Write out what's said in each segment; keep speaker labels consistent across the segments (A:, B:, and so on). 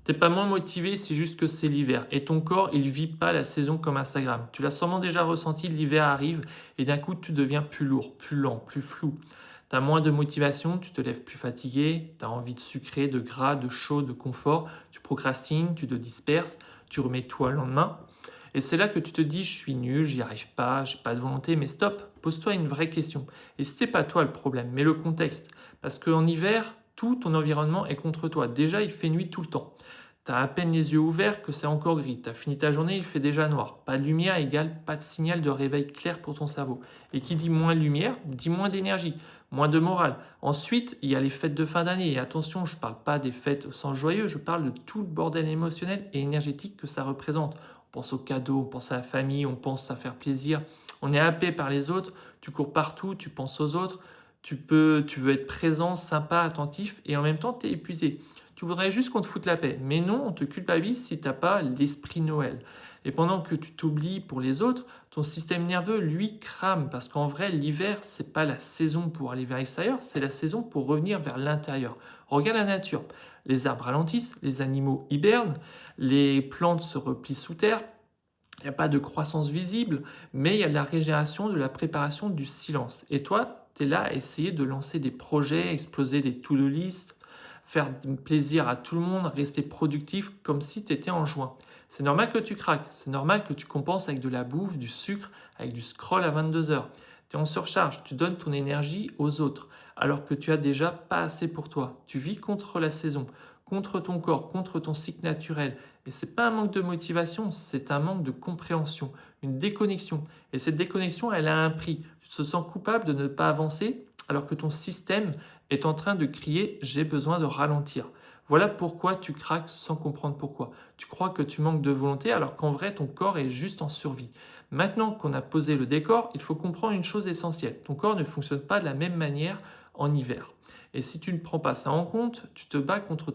A: T'es pas moins motivé, c'est juste que c'est l'hiver. Et ton corps, il vit pas la saison comme Instagram. Tu l'as sûrement déjà ressenti, l'hiver arrive et d'un coup, tu deviens plus lourd, plus lent, plus flou. Tu as moins de motivation, tu te lèves plus fatigué, tu as envie de sucré, de gras, de chaud, de confort, tu procrastines, tu te disperses, tu remets tout le lendemain. Et c'est là que tu te dis, je suis nul, j'y arrive pas, j'ai pas de volonté, mais stop, pose-toi une vraie question. Et c'était pas toi le problème, mais le contexte. Parce qu'en hiver, tout ton environnement est contre toi. Déjà, il fait nuit tout le temps. Tu as à peine les yeux ouverts que c'est encore gris. Tu as fini ta journée, il fait déjà noir. Pas de lumière égale pas de signal de réveil clair pour ton cerveau. Et qui dit moins de lumière, dit moins d'énergie, moins de morale. Ensuite, il y a les fêtes de fin d'année. Et attention, je ne parle pas des fêtes au sens joyeux, je parle de tout le bordel émotionnel et énergétique que ça représente. On pense aux cadeaux, on pense à la famille, on pense à faire plaisir. On est happé par les autres, tu cours partout, tu penses aux autres, tu veux être présent, sympa, attentif, et en même temps, tu es épuisé. Tu voudrais juste qu'on te foute la paix. Mais non, on te culpabilise si tu n'as pas l'esprit Noël. Et pendant que tu t'oublies pour les autres, ton système nerveux, lui, crame. Parce qu'en vrai, l'hiver, c'est pas la saison pour aller vers l'extérieur, c'est la saison pour revenir vers l'intérieur. Regarde la nature. Les arbres ralentissent, les animaux hibernent, les plantes se replient sous terre. Il n'y a pas de croissance visible, mais il y a de la régénération, de la préparation, du silence. Et toi, tu es là à essayer de lancer des projets, exploser des to-do list, faire plaisir à tout le monde, rester productif comme si tu étais en juin. C'est normal que tu craques, c'est normal que tu compenses avec de la bouffe, du sucre, avec du scroll à 22 heures. Tu es en surcharge, tu donnes ton énergie aux autres, alors que tu as déjà pas assez pour toi. Tu vis contre la saison, contre ton corps, contre ton cycle naturel. Et c'est pas un manque de motivation, c'est un manque de compréhension, une déconnexion. Et cette déconnexion, elle a un prix. Tu te sens coupable de ne pas avancer alors que ton système est en train de crier j'ai besoin de ralentir. Voilà pourquoi tu craques sans comprendre pourquoi. Tu crois que tu manques de volonté alors qu'en vrai ton corps est juste en survie. Maintenant qu'on a posé le décor, il faut comprendre une chose essentielle. Ton corps ne fonctionne pas de la même manière en hiver. Et si tu ne prends pas ça en compte, tu te bats contre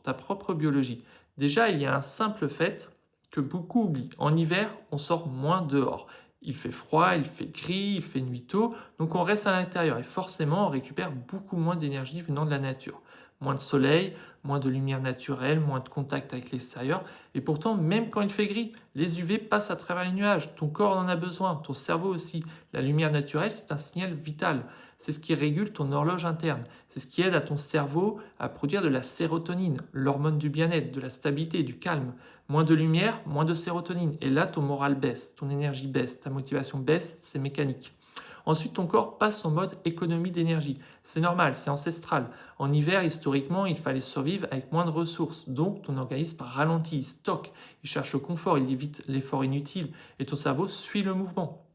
A: ta propre biologie. Déjà, il y a un simple fait que beaucoup oublient. En hiver, on sort moins dehors. Il fait froid, il fait gris, il fait nuit tôt, donc on reste à l'intérieur et forcément on récupère beaucoup moins d'énergie venant de la nature. Moins de soleil, moins de lumière naturelle, moins de contact avec l'extérieur. Et pourtant, même quand il fait gris, les UV passent à travers les nuages. Ton corps en a besoin, ton cerveau aussi. La lumière naturelle, c'est un signal vital. C'est ce qui régule ton horloge interne. C'est ce qui aide à ton cerveau à produire de la sérotonine, l'hormone du bien-être, de la stabilité, du calme. Moins de lumière, moins de sérotonine. Et là, ton moral baisse, ton énergie baisse, ta motivation baisse, c'est mécanique. Ensuite, ton corps passe en mode économie d'énergie. C'est normal, c'est ancestral. En hiver, historiquement, il fallait survivre avec moins de ressources. Donc, ton organisme ralentit, il stocke, il cherche le confort, il évite l'effort inutile. Et ton cerveau suit le mouvement.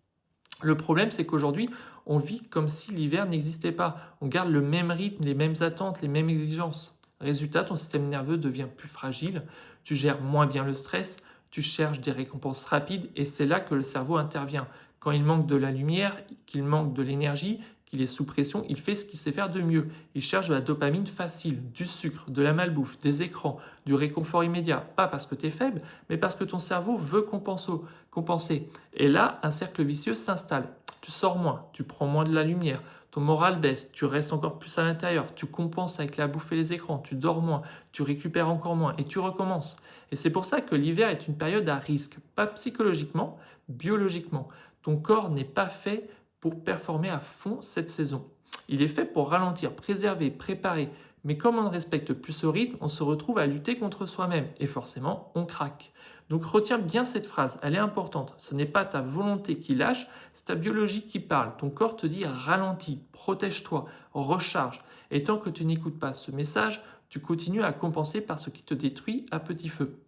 A: Le problème, c'est qu'aujourd'hui, on vit comme si l'hiver n'existait pas. On garde le même rythme, les mêmes attentes, les mêmes exigences. Résultat, ton système nerveux devient plus fragile, tu gères moins bien le stress, tu cherches des récompenses rapides et c'est là que le cerveau intervient. Quand il manque de la lumière, qu'il manque de l'énergie, qu'il est sous pression, il fait ce qu'il sait faire de mieux. Il cherche de la dopamine facile, du sucre, de la malbouffe, des écrans, du réconfort immédiat. Pas parce que tu es faible, mais parce que ton cerveau veut compenser. Et là, un cercle vicieux s'installe. Tu sors moins, tu prends moins de la lumière, ton moral baisse, tu restes encore plus à l'intérieur, tu compenses avec la bouffe et les écrans, tu dors moins, tu récupères encore moins et tu recommences. Et c'est pour ça que l'hiver est une période à risque, pas psychologiquement, biologiquement. Ton corps n'est pas fait pour performer à fond cette saison. Il est fait pour ralentir, préserver, préparer. Mais comme on ne respecte plus ce rythme, on se retrouve à lutter contre soi-même et forcément, on craque. Donc retiens bien cette phrase, elle est importante. Ce n'est pas ta volonté qui lâche, c'est ta biologie qui parle. Ton corps te dit ralentis, protège-toi, recharge. Et tant que tu n'écoutes pas ce message, tu continues à compenser par ce qui te détruit à petit feu.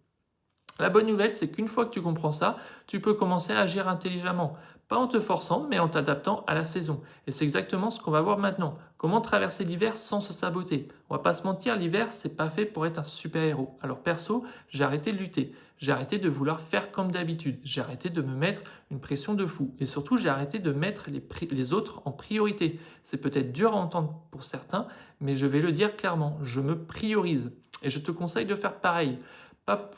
A: La bonne nouvelle, c'est qu'une fois que tu comprends ça, tu peux commencer à agir intelligemment. Pas en te forçant, mais en t'adaptant à la saison. Et c'est exactement ce qu'on va voir maintenant. Comment traverser l'hiver sans se saboter. On va pas se mentir, l'hiver, c'est pas fait pour être un super-héros. Alors perso, j'ai arrêté de lutter. J'ai arrêté de vouloir faire comme d'habitude. J'ai arrêté de me mettre une pression de fou. Et surtout, j'ai arrêté de mettre les autres en priorité. C'est peut-être dur à entendre pour certains, mais je vais le dire clairement. Je me priorise. Et je te conseille de faire pareil. Pas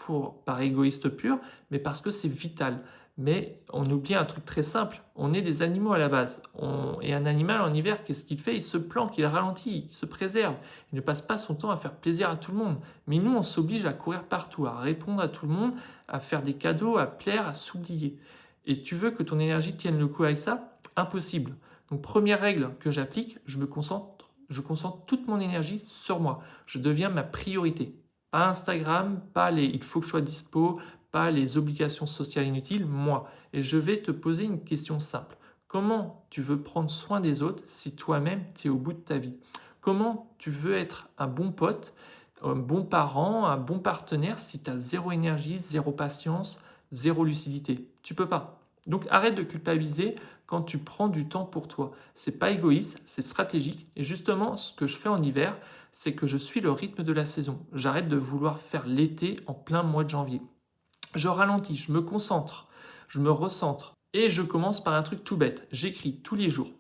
A: par égoïste pur, mais parce que c'est vital. Mais on oublie un truc très simple, on est des animaux à la base. Et un animal en hiver, qu'est-ce qu'il fait? Il se planque, il ralentit, il se préserve. Il ne passe pas son temps à faire plaisir à tout le monde. Mais nous, on s'oblige à courir partout, à répondre à tout le monde, à faire des cadeaux, à plaire, à s'oublier. Et tu veux que ton énergie tienne le coup avec ça? Impossible. Donc première règle que j'applique, je concentre toute mon énergie sur moi. Je deviens ma priorité. Pas Instagram, pas les il faut que je sois dispo, pas les obligations sociales inutiles, moi. Et je vais te poser une question simple. Comment tu veux prendre soin des autres si toi-même tu es au bout de ta vie? Comment tu veux être un bon pote, un bon parent, un bon partenaire si tu as zéro énergie, zéro patience, zéro lucidité? Tu peux pas. Donc arrête de culpabiliser quand tu prends du temps pour toi. C'est pas égoïste, c'est stratégique. Et justement, ce que je fais en hiver, c'est que je suis le rythme de la saison. J'arrête de vouloir faire l'été en plein mois de janvier. Je ralentis, je me concentre, je me recentre. Et je commence par un truc tout bête. J'écris tous les jours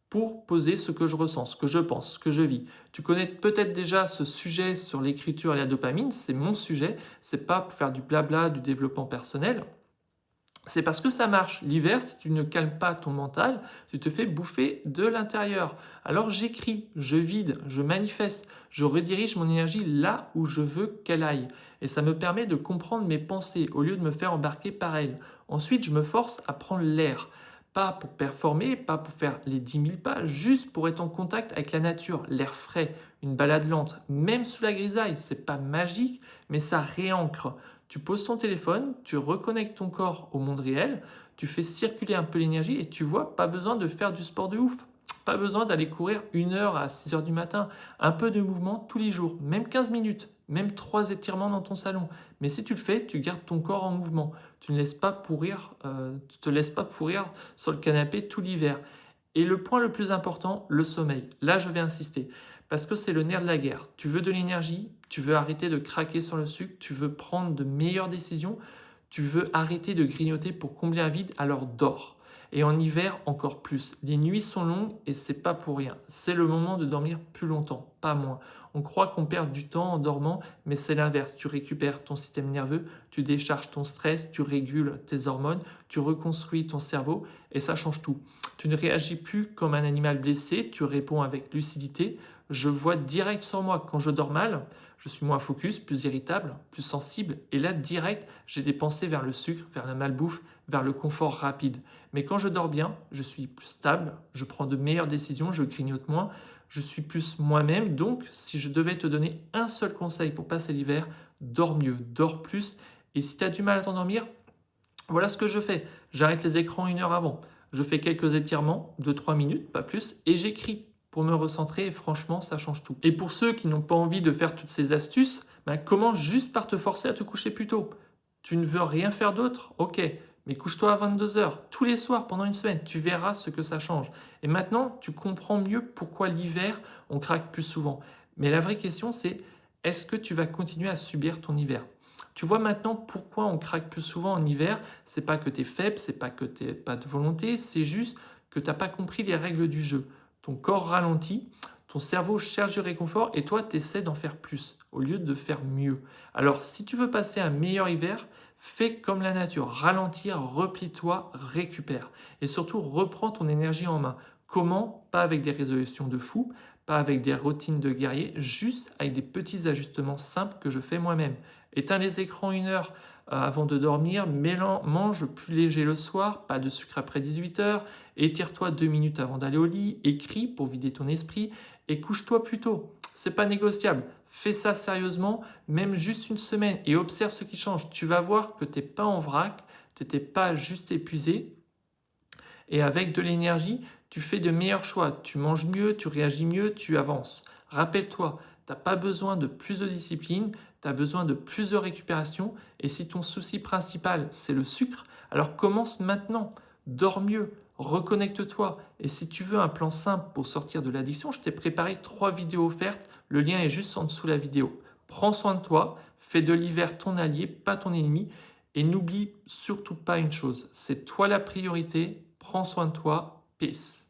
A: pour poser ce que je ressens, ce que je pense, ce que je vis. Tu connais peut-être déjà ce sujet sur l'écriture et la dopamine, c'est mon sujet, c'est pas pour faire du blabla, du développement personnel. C'est parce que ça marche. L'hiver, si tu ne calmes pas ton mental, tu te fais bouffer de l'intérieur. Alors j'écris, je vide, je manifeste, je redirige mon énergie là où je veux qu'elle aille. Et ça me permet de comprendre mes pensées au lieu de me faire embarquer par elles. Ensuite, je me force à prendre l'air. Pas pour performer, pas pour faire les 10 000 pas, juste pour être en contact avec la nature, l'air frais, une balade lente, même sous la grisaille. C'est pas magique, mais ça réancre. Tu poses ton téléphone, tu reconnectes ton corps au monde réel, tu fais circuler un peu l'énergie et tu vois, pas besoin de faire du sport de ouf. Pas besoin d'aller courir 1 heure à 6 heures du matin. Un peu de mouvement tous les jours, même 15 minutes, même 3 étirements dans ton salon. Mais si tu le fais, tu gardes ton corps en mouvement. Tu ne laisses pas pourrir, tu te laisses pas pourrir sur le canapé tout l'hiver. Et le point le plus important, le sommeil. Là, je vais insister. Parce que c'est le nerf de la guerre. Tu veux de l'énergie, tu veux arrêter de craquer sur le sucre, tu veux prendre de meilleures décisions, tu veux arrêter de grignoter pour combler un vide, alors dors. Et en hiver, encore plus. Les nuits sont longues et c'est pas pour rien. C'est le moment de dormir plus longtemps, pas moins. On croit qu'on perd du temps en dormant, mais c'est l'inverse. Tu récupères ton système nerveux, tu décharges ton stress, tu régules tes hormones, tu reconstruis ton cerveau et ça change tout. Tu ne réagis plus comme un animal blessé, tu réponds avec lucidité. Je vois direct sur moi quand je dors mal, je suis moins focus, plus irritable, plus sensible. Et là, direct, j'ai des pensées vers le sucre, vers la malbouffe, vers le confort rapide. Mais quand je dors bien, je suis plus stable, je prends de meilleures décisions, je grignote moins, je suis plus moi-même. Donc, si je devais te donner un seul conseil pour passer l'hiver, dors mieux, dors plus. Et si tu as du mal à t'endormir, voilà ce que je fais. J'arrête les écrans 1 heure avant. Je fais quelques étirements, 2-3 minutes, pas plus, et j'écris pour me recentrer et franchement, ça change tout. Et pour ceux qui n'ont pas envie de faire toutes ces astuces, commence juste par te forcer à te coucher plus tôt. Tu ne veux rien faire d'autre? Ok, mais couche-toi à 22 heures tous les soirs pendant une semaine. Tu verras ce que ça change. Et maintenant, tu comprends mieux pourquoi l'hiver, on craque plus souvent. Mais la vraie question, c'est est-ce que tu vas continuer à subir ton hiver? Tu vois maintenant pourquoi on craque plus souvent en hiver. C'est pas que tu es faible, c'est pas que tu n'as pas de volonté, c'est juste que tu n'as pas compris les règles du jeu. Ton corps ralentit, ton cerveau cherche du réconfort et toi, tu essaies d'en faire plus au lieu de faire mieux. Alors, si tu veux passer un meilleur hiver, fais comme la nature, ralentir, replie-toi, récupère. Et surtout, reprends ton énergie en main. Comment? Pas avec des résolutions de fou, pas avec des routines de guerrier, juste avec des petits ajustements simples que je fais moi-même. Éteins les écrans 1 heure avant de dormir, mange plus léger le soir, pas de sucre après 18 heures, étire-toi 2 minutes avant d'aller au lit, écris pour vider ton esprit et couche-toi plus tôt. C'est pas négociable. Fais ça sérieusement, même juste une semaine et observe ce qui change. Tu vas voir que tu n'es pas en vrac, tu n'étais pas juste épuisé et avec de l'énergie, tu fais de meilleurs choix. Tu manges mieux, tu réagis mieux, tu avances. Rappelle-toi, tu n'as pas besoin de plus de discipline, tu as besoin de plus de récupération. Et si ton souci principal, c'est le sucre, alors commence maintenant. Dors mieux, reconnecte-toi. Et si tu veux un plan simple pour sortir de l'addiction, je t'ai préparé 3 vidéos offertes. Le lien est juste en dessous de la vidéo. Prends soin de toi, fais de l'hiver ton allié, pas ton ennemi. Et n'oublie surtout pas une chose, c'est toi la priorité. Prends soin de toi. Peace.